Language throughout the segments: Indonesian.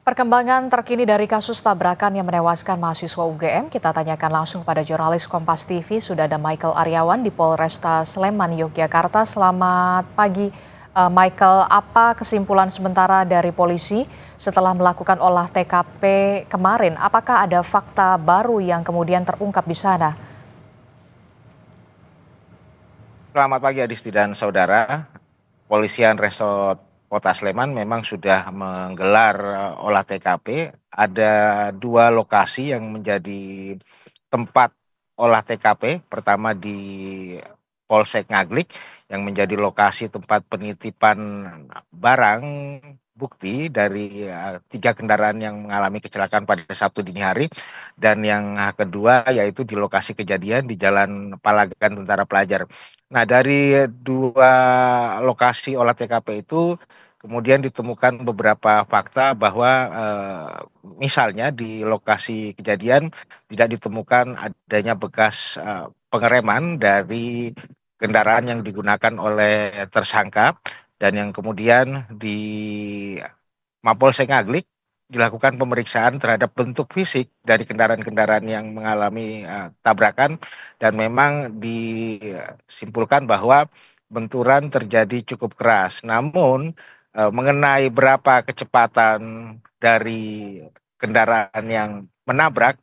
Perkembangan terkini dari kasus tabrakan yang menewaskan mahasiswa UGM, kita tanyakan langsung pada jurnalis Kompas TV. Sudah ada Michael Aryawan di Polresta Sleman, Yogyakarta. Selamat pagi, Michael. Apa kesimpulan sementara dari polisi setelah melakukan olah TKP kemarin? Apakah ada fakta baru yang kemudian terungkap di sana? Selamat pagi Adisti dan saudara. Polisian Resort Kota Sleman memang sudah menggelar olah TKP. Ada dua lokasi yang menjadi tempat olah TKP. Pertama di Polsek Ngaglik yang menjadi lokasi tempat penitipan barang bukti dari tiga kendaraan yang mengalami kecelakaan pada Sabtu dini hari. Dan yang kedua yaitu di lokasi kejadian di Jalan Palagan Tentara Pelajar. Nah, dari dua lokasi olah TKP itu kemudian ditemukan beberapa fakta bahwa misalnya di lokasi kejadian tidak ditemukan adanya bekas pengereman dari kendaraan yang digunakan oleh tersangka, dan yang kemudian di Mapolsek Ngaglik dilakukan pemeriksaan terhadap bentuk fisik dari kendaraan-kendaraan yang mengalami tabrakan, dan memang disimpulkan bahwa benturan terjadi cukup keras. Namun mengenai berapa kecepatan dari kendaraan yang menabrak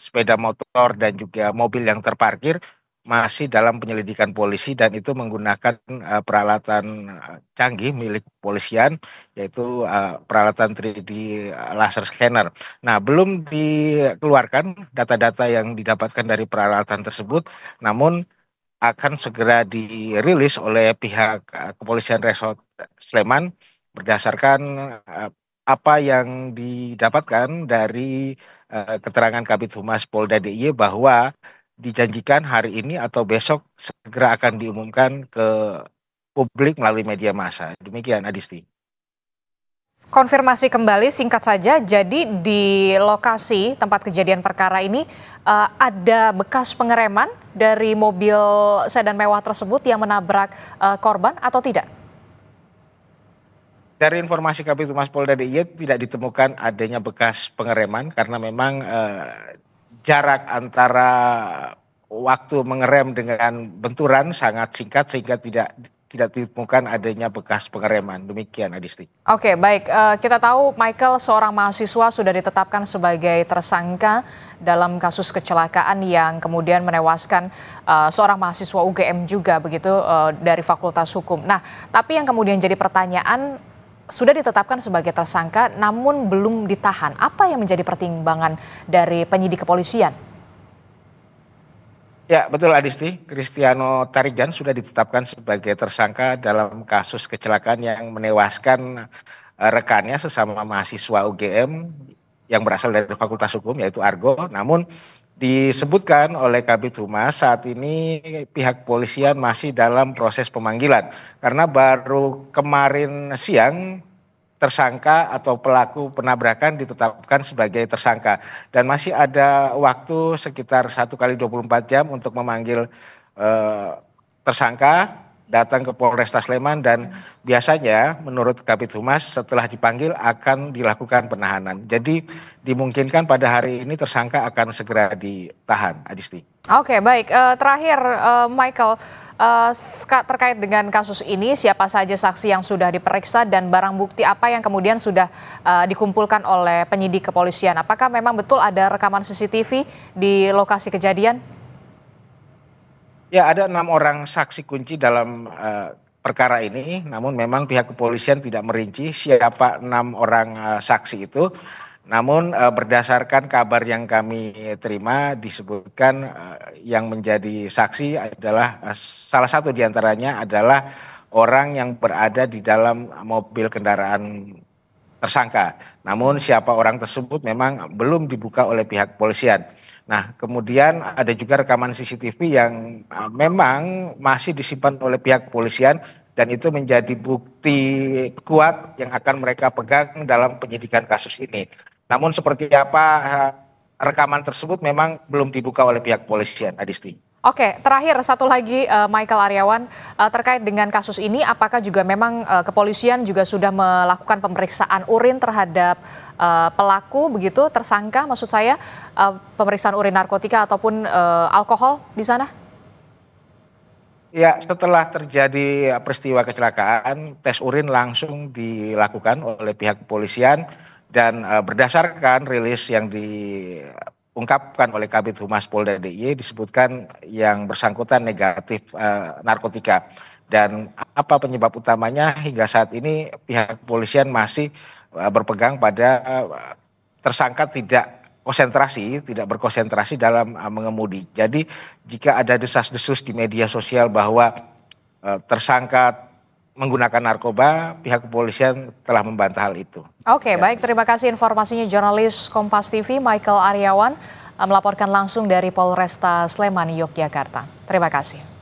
sepeda motor dan juga mobil yang terparkir masih dalam penyelidikan polisi, dan itu menggunakan peralatan canggih milik kepolisian, yaitu peralatan 3D laser scanner. Nah, belum dikeluarkan data-data yang didapatkan dari peralatan tersebut, namun akan segera dirilis oleh pihak Kepolisian Resort Sleman berdasarkan apa yang didapatkan dari keterangan Kabid Humas Polda DIY bahwa dijanjikan hari ini atau besok segera akan diumumkan ke publik melalui media massa. Demikian, Adisti. Konfirmasi kembali singkat saja, jadi di lokasi tempat kejadian perkara ini ada bekas pengereman dari mobil sedan mewah tersebut yang menabrak korban atau tidak? Dari informasi Kabid Humas Polda DIY tidak ditemukan adanya bekas pengereman karena memang jarak antara waktu mengerem dengan benturan sangat singkat sehingga tidak ditemukan adanya bekas pengereman. Demikian, Adisti. Oke, baik. Kita tahu Michael seorang mahasiswa sudah ditetapkan sebagai tersangka dalam kasus kecelakaan yang kemudian menewaskan seorang mahasiswa UGM juga begitu dari Fakultas Hukum. Nah, tapi yang kemudian jadi pertanyaan, sudah ditetapkan sebagai tersangka namun belum ditahan. Apa yang menjadi pertimbangan dari penyidik kepolisian? Ya, betul, Adisti. Kristiano Tarigan sudah ditetapkan sebagai tersangka dalam kasus kecelakaan yang menewaskan rekannya sesama mahasiswa UGM yang berasal dari Fakultas Hukum, yaitu Argo. Namun disebutkan oleh Kabid Humas saat ini pihak polisian masih dalam proses pemanggilan karena baru kemarin siang tersangka atau pelaku penabrakan ditetapkan sebagai tersangka, dan masih ada waktu sekitar 1 kali 24 jam untuk memanggil tersangka datang ke Polresta Sleman, dan biasanya menurut Kabid Humas setelah dipanggil akan dilakukan penahanan. Jadi dimungkinkan pada hari ini tersangka akan segera ditahan, Adisti. Oke, baik. Terakhir, Michael, terkait dengan kasus ini, siapa saja saksi yang sudah diperiksa dan barang bukti apa yang kemudian sudah dikumpulkan oleh penyidik kepolisian? Apakah memang betul ada rekaman CCTV di lokasi kejadian? Ya, ada 6 orang saksi kunci dalam perkara ini, namun memang pihak kepolisian tidak merinci siapa 6 orang saksi itu. Namun berdasarkan kabar yang kami terima disebutkan yang menjadi saksi adalah salah satu diantaranya adalah orang yang berada di dalam mobil kendaraan tersangka. Namun siapa orang tersebut memang belum dibuka oleh pihak kepolisian. Nah, kemudian ada juga rekaman CCTV yang memang masih disimpan oleh pihak kepolisian, dan itu menjadi bukti kuat yang akan mereka pegang dalam penyidikan kasus ini. Namun seperti apa rekaman tersebut memang belum dibuka oleh pihak kepolisian, Adisti. Oke, terakhir satu lagi Michael Aryawan, terkait dengan kasus ini apakah juga memang kepolisian juga sudah melakukan pemeriksaan urin terhadap pelaku begitu, tersangka maksud saya, pemeriksaan urin narkotika ataupun alkohol di sana? Ya, setelah terjadi peristiwa kecelakaan, tes urin langsung dilakukan oleh pihak kepolisian dan berdasarkan rilis yang diungkapkan oleh Kabid Humas Polda DIY disebutkan yang bersangkutan negatif narkotika. Dan apa penyebab utamanya hingga saat ini pihak kepolisian masih berpegang pada tersangka tidak berkonsentrasi dalam mengemudi. Jadi jika ada desas-desus di media sosial bahwa tersangka menggunakan narkoba, pihak kepolisian telah membantah hal itu. Oke, Ya. baik, terima kasih informasinya jurnalis Kompas TV Michael Aryawan melaporkan langsung dari Polresta Sleman, Yogyakarta. Terima kasih.